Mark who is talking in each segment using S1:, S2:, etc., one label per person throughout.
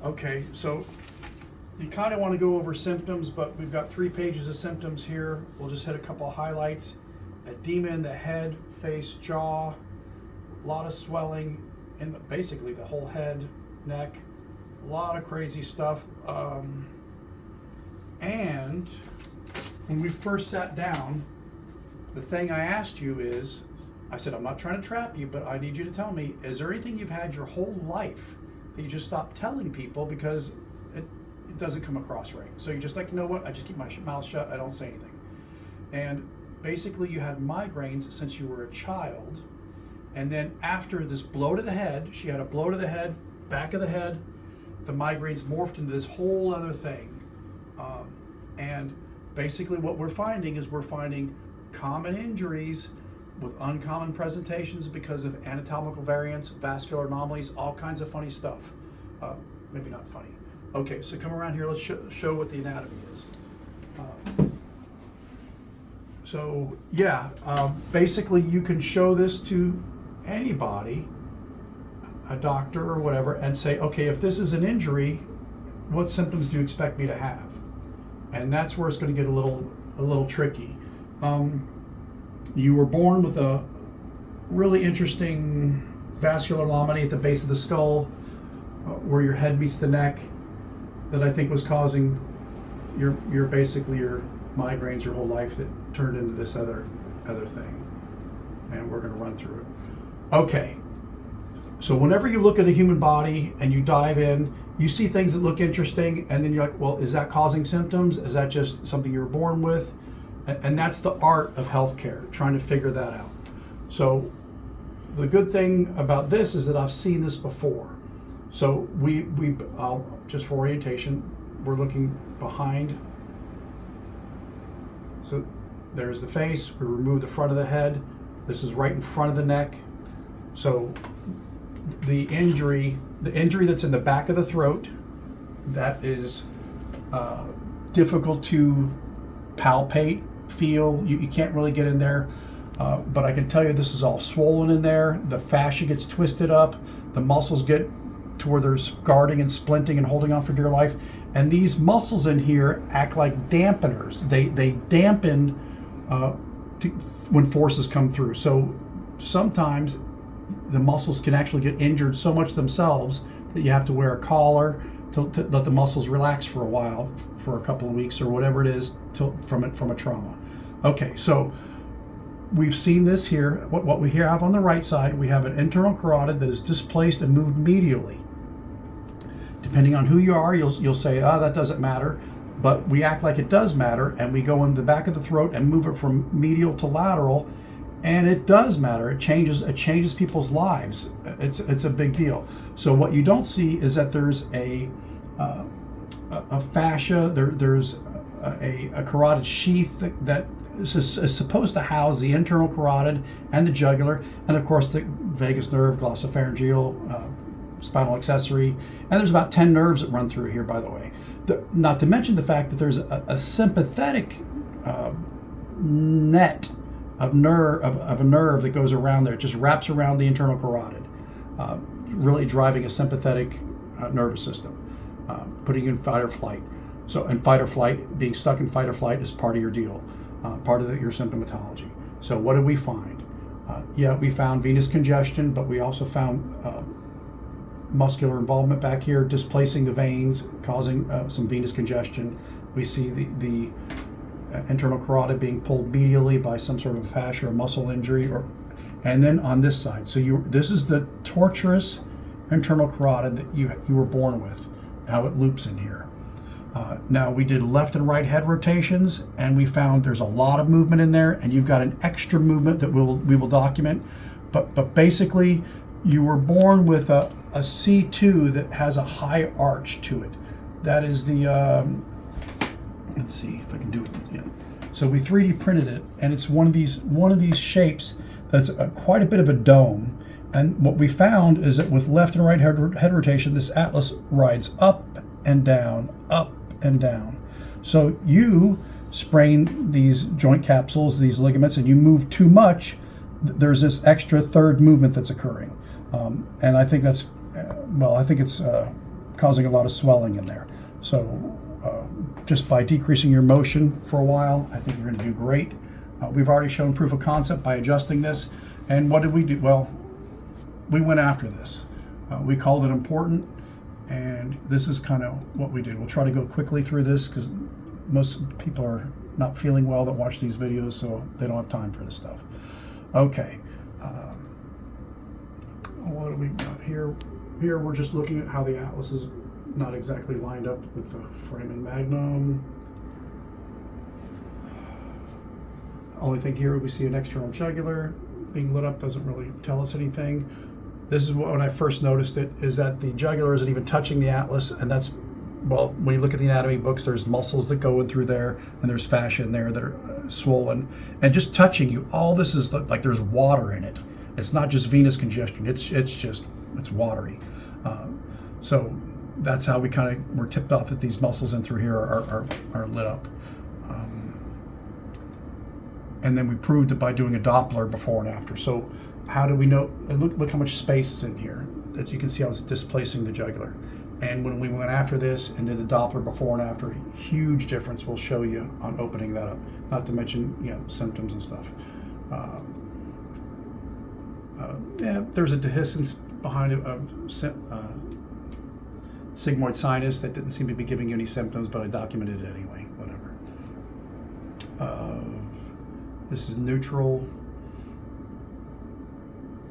S1: Okay, so you kind of want to go over symptoms, but we've got 3 pages of symptoms here. We'll just hit a couple of highlights. Edema in the head, face, jaw, a lot of swelling in basically the whole head, neck, a lot of crazy stuff. And when we first sat down, the thing I asked you is, I said, I'm not trying to trap you, but I need you to tell me, is there anything you've had your whole life that you just stopped telling people because it doesn't come across right? So you're just like, you know what, I just keep my mouth shut, I don't say anything. And basically you had migraines since you were a child, and then after this blow to the head, she had a blow to the head, back of the head, the migraines morphed into this whole other thing. And basically what we're finding is we're finding common injuries with uncommon presentations because of anatomical variants, vascular anomalies, all kinds of funny stuff. Maybe not funny. Okay, so come around here, let's show what the anatomy is. So yeah, basically you can show this to anybody, a doctor or whatever, and say, okay, if this is an injury, what symptoms do you expect me to have? And that's where it's going to get a little tricky. You were born with a really interesting vascular anomaly at the base of the skull, where your head meets the neck, that I think was causing your basically your migraines your whole life, that turned into this other thing. And we're going to run through it. Okay. So whenever you look at a human body and you dive in, you see things that look interesting, and then you're like, well, is that causing symptoms? Is that just something you were born with? And that's the art of healthcare, trying to figure that out. So the good thing about this is that I've seen this before. So we just for orientation, we're looking behind. So there's the face. We remove the front of the head. This is right in front of the neck. So the injury that's in the back of the throat, that is difficult to palpate, feel. You can't really get in there, but I can tell you this is all swollen in there. The fascia gets twisted up. The muscles get to where there's guarding and splinting and holding on for dear life. And these muscles in here act like dampeners. They dampen when forces come through. So sometimes the muscles can actually get injured so much themselves that you have to wear a collar to let the muscles relax for a while, for a couple of weeks or whatever it is, from a trauma. Okay, so we've seen this here. What we have on the right side, we have an internal carotid that is displaced and moved medially. Depending on who you are, you'll say, that doesn't matter. But we act like it does matter, and we go in the back of the throat and move it from medial to lateral, and it does matter. It changes people's lives. It's a big deal. So what you don't see is that there's a fascia. There's a carotid sheath that is supposed to house the internal carotid and the jugular, and of course the vagus nerve, glossopharyngeal, spinal accessory, and there's about 10 nerves that run through here, by the way. Not to mention the fact that there's a sympathetic net of a nerve that goes around there. It just wraps around the internal carotid, really driving a sympathetic nervous system, putting you in fight or flight. So, and fight or flight, being stuck in fight or flight is part of your deal, part of your symptomatology. So what did we find? We found venous congestion, but we also found muscular involvement back here, displacing the veins, causing some venous congestion. We see the internal carotid being pulled medially by some sort of fascia or muscle injury, and then on this side. So this is the tortuous internal carotid that you were born with, how it loops in here. Now we did left and right head rotations, and we found there's a lot of movement in there, and you've got an extra movement that we will document. But basically, you were born with a C2 that has a high arch to it. That is the let's see if I can do it. Yeah. So we 3D printed it, and it's one of these shapes that's quite a bit of a dome. And what we found is that with left and right head rotation, this atlas rides up and down, up and down. So you sprain these joint capsules, these ligaments, and you move too much, there's this extra third movement that's occurring. And I think that's, I think it's causing a lot of swelling in there. So just by decreasing your motion for a while, I think you're going to do great. We've already shown proof of concept by adjusting this. And what did we do? Well, we went after this. We called it important, and this is kind of what we did. We'll try to go quickly through this because most people are not feeling well that watch these videos, so they don't have time for this stuff. Okay. What do we got here? Here we're just looking at how the atlas is not exactly lined up with the foramen magnum. Only thing here, we see an external jugular being lit up, doesn't really tell us anything. This is when I first noticed it, is that the jugular isn't even touching the atlas, and that's, well, when you look at the anatomy books, there's muscles that go in through there, and there's fascia in there that are swollen, and just touching you, all this is like there's water in it. It's not just venous congestion, it's watery. So that's how we kind of were tipped off that these muscles in through here are lit up. And then we proved it by doing a Doppler before and after. So how do we know? Look how much space is in here. That you can see how it's displacing the jugular. And when we went after this and did the Doppler before and after, huge difference we'll show you on opening that up. Not to mention, symptoms and stuff. Yeah, there's a dehiscence behind a sigmoid sinus that didn't seem to be giving you any symptoms, but I documented it anyway. Whatever. This is neutral.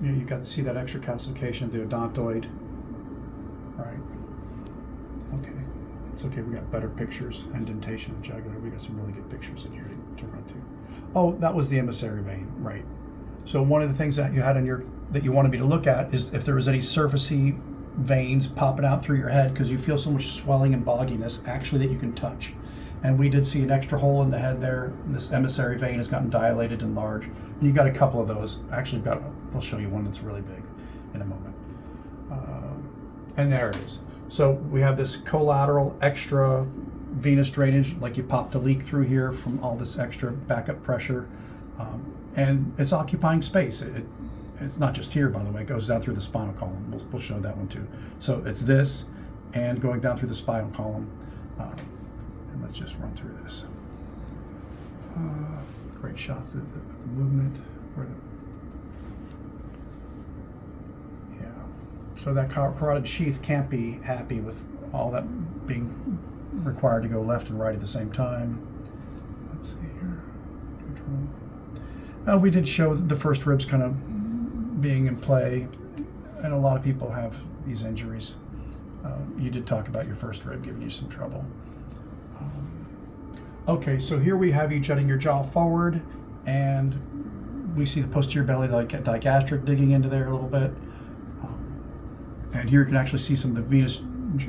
S1: You got to see that extra calcification of the odontoid. Right. Okay. It's okay. We got better pictures. Indentation of the jugular. We got some really good pictures in here to run to. Oh, that was the emissary vein. Right. So one of the things that you had that you wanted me to look at is if there was any surfacey veins popping out through your head because you feel so much swelling and bogginess actually that you can touch. And we did see an extra hole in the head there. This emissary vein has gotten dilated and large. And you got a couple of those. Actually, we'll show you one that's really big in a moment. And there it is. So we have this collateral extra venous drainage, like you popped a leak through here from all this extra backup pressure. And it's occupying space. It's not just here, by the way. It goes down through the spinal column. We'll show that one too. So it's this and going down through the spinal column. And let's just run through this. Great shots of the movement. Yeah. So that carotid sheath can't be happy with all that being required to go left and right at the same time. Let's see here. Control. We did show the first ribs kind of being in play, and a lot of people have these injuries. You did talk about your first rib giving you some trouble. Okay, so here we have you jutting your jaw forward, and we see the posterior belly, like digastric, digging into there a little bit. And here you can actually see some of the venous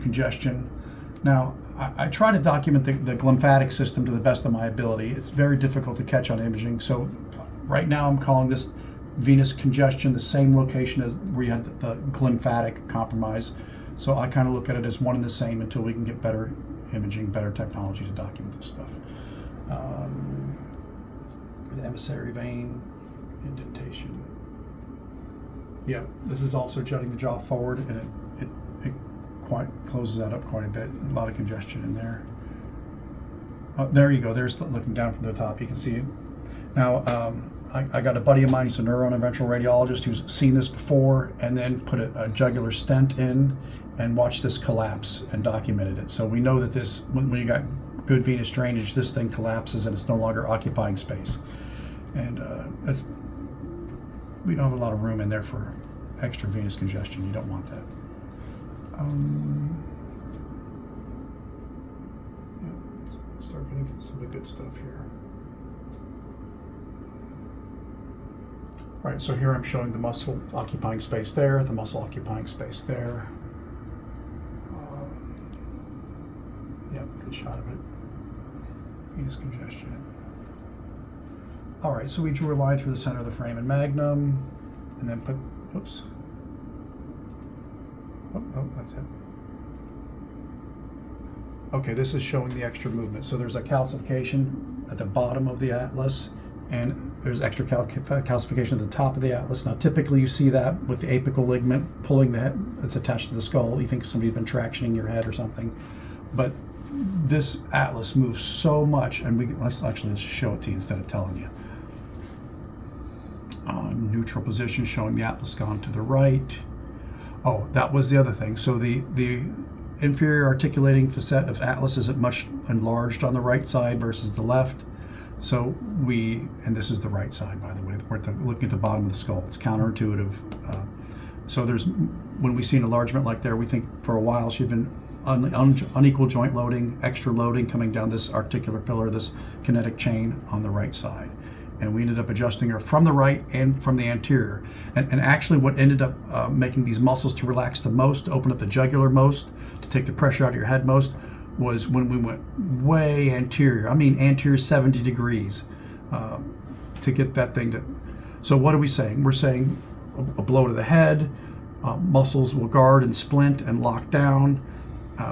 S1: congestion. Now, I try to document the lymphatic system to the best of my ability. It's very difficult to catch on imaging, so right now I'm calling this venous congestion the same location as where you had the lymphatic compromise. So I kind of look at it as one and the same until we can get better imaging, better technology to document this stuff. The emissary vein, indentation. Yeah, this is also jutting the jaw forward, and it quite closes that up quite a bit. A lot of congestion in there. There you go. There's looking down from the top. You can see it. Now, I got a buddy of mine who's a neurointerventional radiologist who's seen this before and then put a jugular stent in and watched this collapse and documented it. So we know that this, when you got good venous drainage, this thing collapses and it's no longer occupying space. And we don't have a lot of room in there for extra venous congestion. You don't want that. Start getting some of the good stuff here. All right, so here I'm showing the muscle occupying space there, the muscle occupying space there. Yep, good shot of it. Venous congestion. All right, so we drew a line through the center of the foramen magnum, and then put, oops. Oh, that's it. Okay, this is showing the extra movement. So there's a calcification at the bottom of the atlas, and there's extra calcification at the top of the atlas. Now, typically you see that with the apical ligament pulling the head that's attached to the skull. You think somebody's been tractioning your head or something. But this atlas moves so much, and let's actually just show it to you instead of telling you. Neutral position showing the atlas gone to the right. Oh, that was the other thing. So the inferior articulating facet of atlas is much enlarged on the right side versus the left. So and this is the right side, by the way, we're looking at the bottom of the skull. It's counterintuitive. So when we see an enlargement like there, we think for a while she'd been unequal joint loading, extra loading coming down this articular pillar, this kinetic chain on the right side. And we ended up adjusting her from the right and from the anterior. And actually what ended up making these muscles to relax the most, to open up the jugular most, to take the pressure out of your head most, was when we went way anterior. I mean anterior 70 degrees to get that thing to... So what are we saying? We're saying a blow to the head, muscles will guard and splint and lock down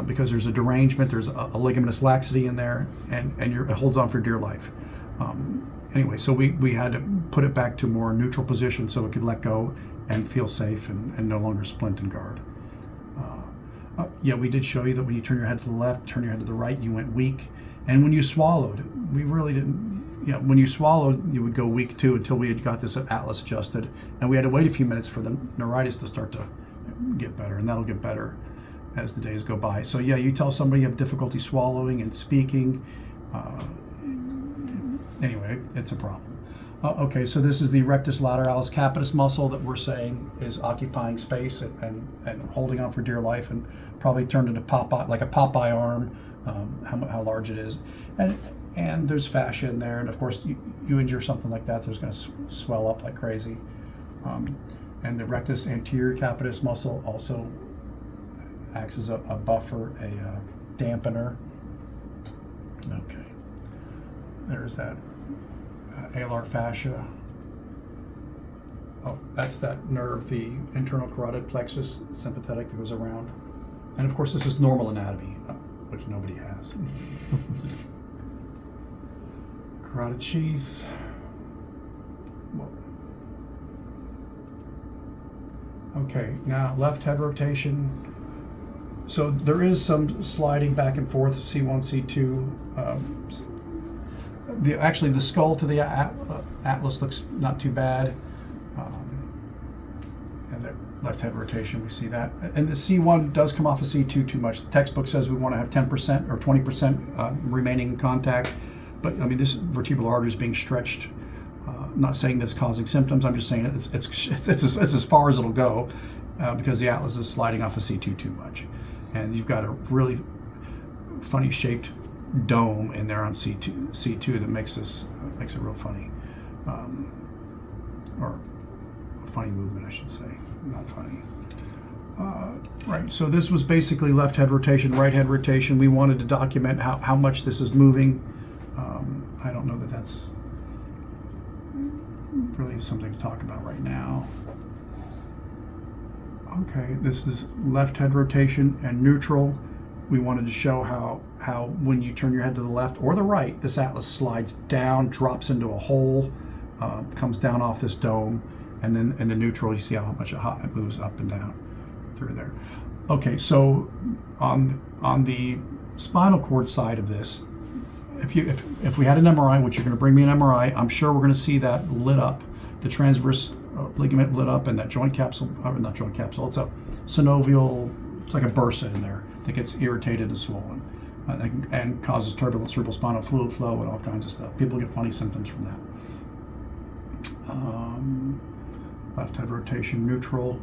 S1: because there's a derangement, there's a ligamentous laxity in there, and it holds on for dear life. Anyway, so we had to put it back to a more neutral position so it could let go and feel safe and no longer splint and guard. Yeah, we did show you that when you turn your head to the left, turn your head to the right, you went weak. And when you swallowed, we really didn't, when you swallowed, you would go weak too until we had got this atlas adjusted. And we had to wait a few minutes for the neuritis to start to get better, and that'll get better as the days go by. So yeah, you tell somebody you have difficulty swallowing and speaking, anyway, it's a problem. Okay, so this is the rectus lateralis capitis muscle that we're saying is occupying space and holding on for dear life, and probably turned into Popeye, like a Popeye arm, how large it is. And there's fascia in there, and of course you injure something like that, there's going to swell up like crazy. And the rectus anterior capitis muscle also acts as a buffer, a dampener. Okay, there's that alar fascia. Oh, that's that nerve, the internal carotid plexus sympathetic that goes around. And of course this is normal anatomy, which nobody has. Carotid sheath. Okay, now left head rotation. So there is some sliding back and forth, C1, C2. Actually, the skull to the atlas looks not too bad. And the left head rotation, we see that. And the C1 does come off of C2 too much. The textbook says we want to have 10% or 20% remaining contact. But I mean, this vertebral artery is being stretched. Not saying that it's causing symptoms. I'm just saying it's as far as it'll go because the atlas is sliding off of C2 too much. And you've got a really funny shaped dome in there on C2 that makes it real funny, or a funny movement, I should say, not funny. Right. So this was basically left head rotation, right head rotation. We wanted to document how much this is moving. I don't know that that's really something to talk about right now. Okay, this is left head rotation and neutral. We wanted to show how when you turn your head to the left or the right, this atlas slides down, drops into a hole, comes down off this dome, and then in the neutral, you see how much it moves up and down through there. Okay, so on the spinal cord side of this, if we had an MRI, which you're going to bring me an MRI, I'm sure we're going to see that lit up, the transverse ligament lit up, and that joint capsule, not joint capsule, it's a synovial, it's like a bursa in there that gets irritated and swollen and causes turbulent cerebrospinal fluid flow and all kinds of stuff. People get funny symptoms from that. Left head rotation neutral,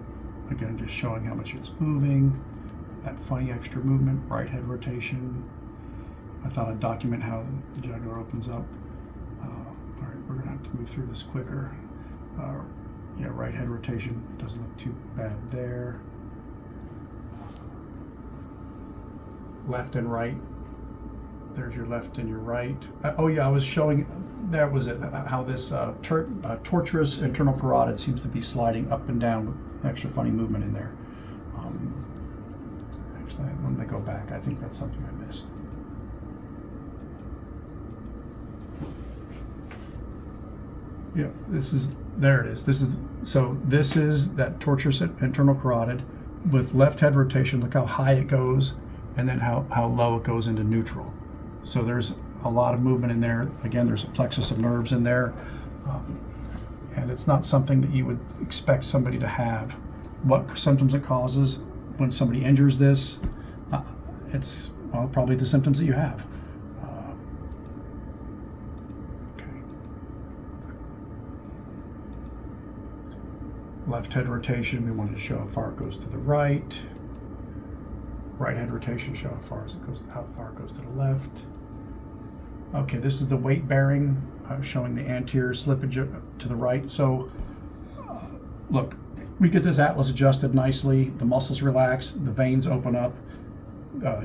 S1: again just showing how much it's moving. That funny extra movement. Right head rotation. I thought I'd document how the jugular opens up. All right, we're gonna have to move through this quicker. Yeah, right head rotation doesn't look too bad there. Left and right. There's your left and your right. Oh yeah, I was showing, there was it, how this tortuous internal carotid seems to be sliding up and down with extra funny movement in there. Actually, when I go back, I think that's something I missed. Yeah, there it is. This is that tortuous internal carotid with left head rotation. Look how high it goes, and then how low it goes into neutral. So there's a lot of movement in there. Again, there's a plexus of nerves in there. And it's not something that you would expect somebody to have. What symptoms it causes when somebody injures this, it's probably the symptoms that you have. Okay. Left head rotation, we wanted to show how far it goes to the right. Right head rotation, show how far it goes to the left. Okay, this is the weight bearing, showing the anterior slippage to the right. So, look, we get this atlas adjusted nicely. The muscles relax, the veins open up.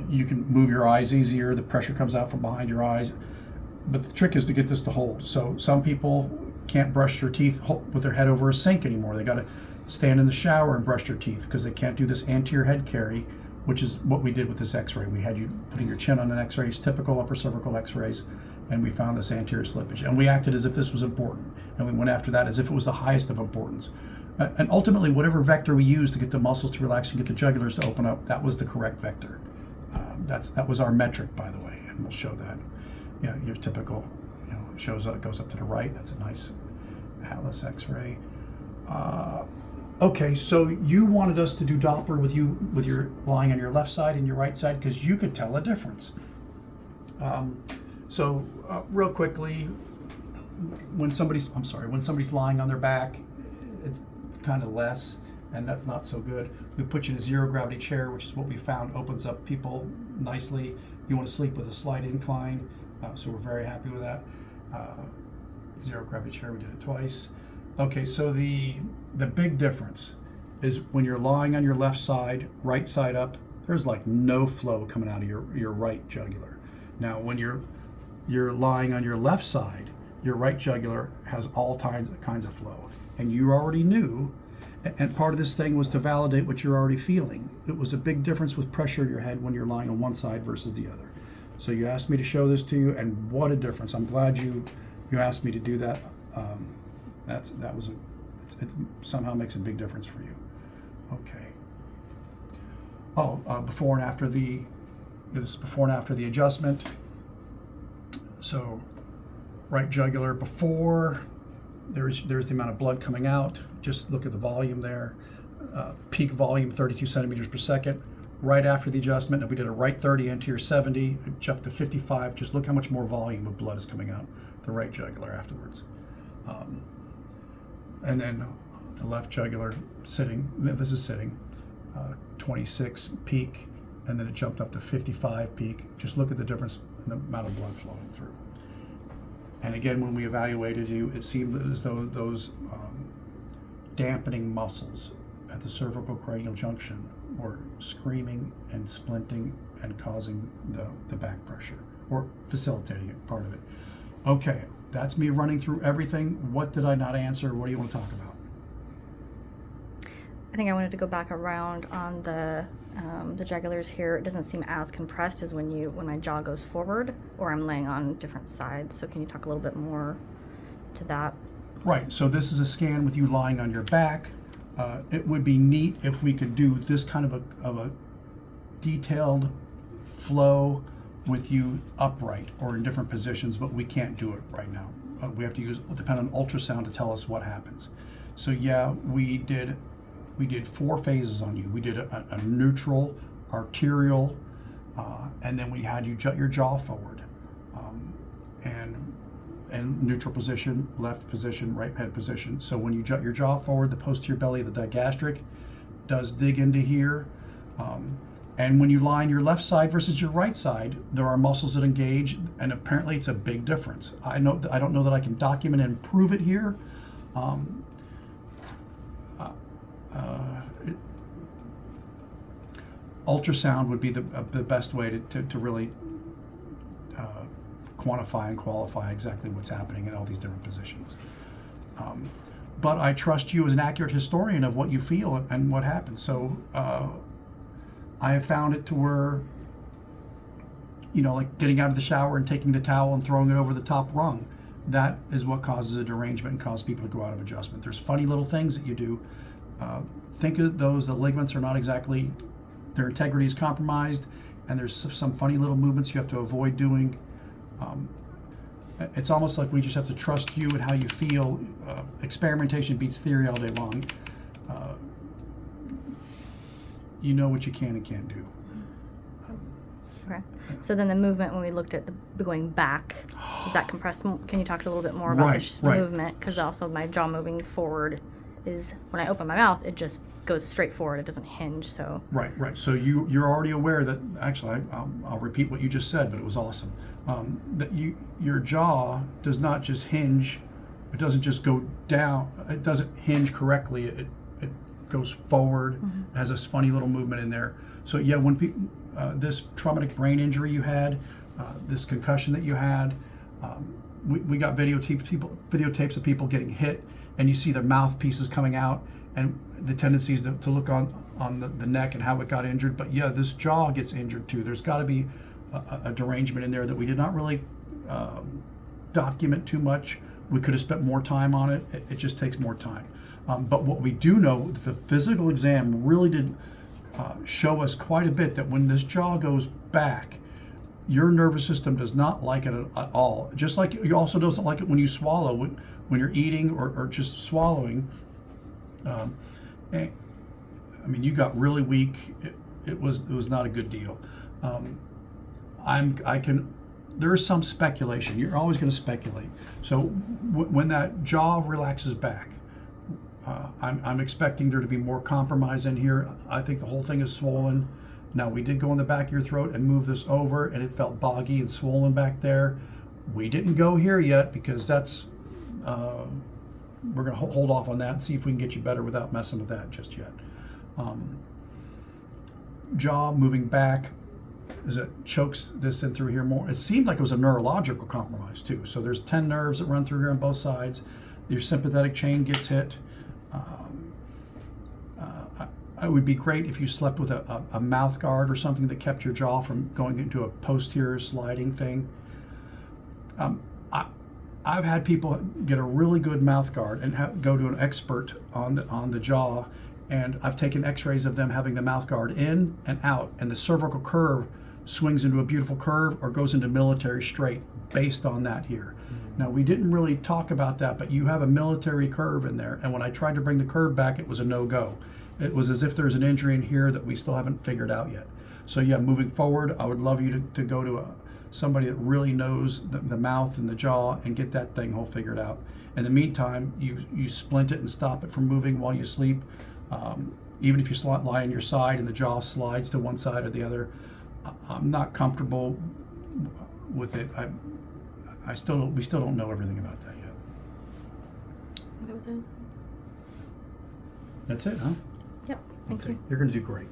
S1: You can move your eyes easier. The pressure comes out from behind your eyes. But the trick is to get this to hold. So some people can't brush their teeth with their head over a sink anymore. They got to stand in the shower and brush their teeth because they can't do this anterior head carry, which is what we did with this x-ray. We had you putting your chin on an x-ray, it's typical upper cervical x-rays, and we found this anterior slippage. And we acted as if this was important. And we went after that as if it was the highest of importance. And ultimately, whatever vector we used to get the muscles to relax and get the jugulars to open up, that was the correct vector. That was our metric, by the way, and we'll show that. Yeah, your typical, shows up, goes up to the right. That's a nice atlas x-ray. Okay, so you wanted us to do Doppler with you, with your lying on your left side and your right side, because you could tell a difference. Real quickly, when somebody's lying on their back, it's kind of less, and that's not so good. We put you in a zero gravity chair, which is what we found opens up people nicely. You want to sleep with a slight incline, so we're very happy with that. Zero gravity chair, we did it twice. Okay, so the big difference is when you're lying on your left side, right side up, there's like no flow coming out of your right jugular. Now, when you're lying on your left side, your right jugular has all kinds of flow. And you already knew, and part of this thing was to validate what you're already feeling. It was a big difference with pressure in your head when you're lying on one side versus the other. So you asked me to show this to you, and what a difference. I'm glad you asked me to do that. It somehow makes a big difference for you. Okay. Before and after the adjustment. So right jugular before, there's the amount of blood coming out. Just look at the volume there. Peak volume 32 centimeters per second. Right after the adjustment, if we did a right 30, anterior 70, it jumped to 55. Just look how much more volume of blood is coming out the right jugular afterwards. And then the left jugular sitting, this is sitting, 26 peak, and then it jumped up to 55 peak. Just look at the difference in the amount of blood flowing through. And again, when we evaluated you, it seemed as though those dampening muscles at the cervical cranial junction were screaming and splinting and causing the back pressure, or facilitating it, part of it. Okay, that's me running through everything. What did I not answer? What do you want to talk about?
S2: I think I wanted to go back around on the jugulars here. It doesn't seem as compressed as when my jaw goes forward, or I'm laying on different sides. So can you talk a little bit more to that?
S1: Right, so this is a scan with you lying on your back. It would be neat if we could do this kind of a detailed flow with you upright or in different positions, but we can't do it right now. We have to depend on ultrasound to tell us what happens. So yeah, we did 4 phases on you. We did a neutral, arterial, and then we had you jut your jaw forward, and neutral position, left position, right head position. So when you jut your jaw forward, the posterior belly of the digastric does dig into here. And when you lie on your left side versus your right side, there are muscles that engage, and apparently it's a big difference. I don't know that I can document and prove it here. Ultrasound would be the best way to really quantify and qualify exactly what's happening in all these different positions. But I trust you as an accurate historian of what you feel and what happens. So I have found it to where, like getting out of the shower and taking the towel and throwing it over the top rung. that is what causes a derangement and causes people to go out of adjustment. There's funny little things that you do. Think of those, the ligaments are not exactly, their integrity is compromised, and there's some funny little movements you have to avoid doing. It's almost like we just have to trust you and how you feel. Experimentation beats theory all day long. You know what you can and can't do.
S2: Okay. So then the movement, when we looked at the going back, is that compressed? Can you talk a little bit more about the movement? Because also my jaw moving forward is, when I open my mouth, it just goes straight forward. It doesn't hinge. So
S1: right. So you're already aware that, actually, I'll repeat what you just said, but it was awesome. That your jaw does not just hinge. It doesn't just go down. It doesn't hinge correctly. It goes forward. Has this funny little movement in there. So yeah, when people, this traumatic brain injury you had, this concussion that you had, we got videotapes of people getting hit, and you see their mouthpieces coming out, and the tendency is to look on the neck and how it got injured. But yeah, this jaw gets injured too. There's got to be a derangement in there that we did not really document too much. We could have spent more time on it. It just takes more time. But what we do know, the physical exam really did show us quite a bit, that when this jaw goes back, your nervous system does not like it at all. Just like you also doesn't like it when you swallow, when you're eating or just swallowing. I mean, you got really weak. It was not a good deal. There is some speculation. You're always going to speculate. So when that jaw relaxes back, I'm expecting there to be more compromise in here. I think the whole thing is swollen. Now, we did go in the back of your throat and move this over, and it felt boggy and swollen back there. We didn't go here yet because that's, we're going to hold off on that and see if we can get you better without messing with that just yet. Jaw moving back, as it chokes this in through here more. It seemed like it was a neurological compromise too. So there's 10 nerves that run through here on both sides. Your sympathetic chain gets hit. It would be great if you slept with a mouth guard or something that kept your jaw from going into a posterior sliding thing. I've had people get a really good mouth guard and go to an expert on the jaw, and I've taken x-rays of them having the mouth guard in and out, and the cervical curve swings into a beautiful curve or goes into military straight based on that here. Now, we didn't really talk about that, but you have a military curve in there, and when I tried to bring the curve back, it was a no-go. It was as if there's an injury in here that we still haven't figured out yet. So yeah, moving forward, I would love you to go to somebody that really knows the mouth and the jaw and get that thing whole figured out. In the meantime, you splint it and stop it from moving while you sleep. Even if you lie on your side and the jaw slides to one side or the other, I'm not comfortable with it. We still don't know everything about that yet.
S2: That was it.
S1: That's it, huh?
S2: Yep. Thank you.
S1: You're going to do great.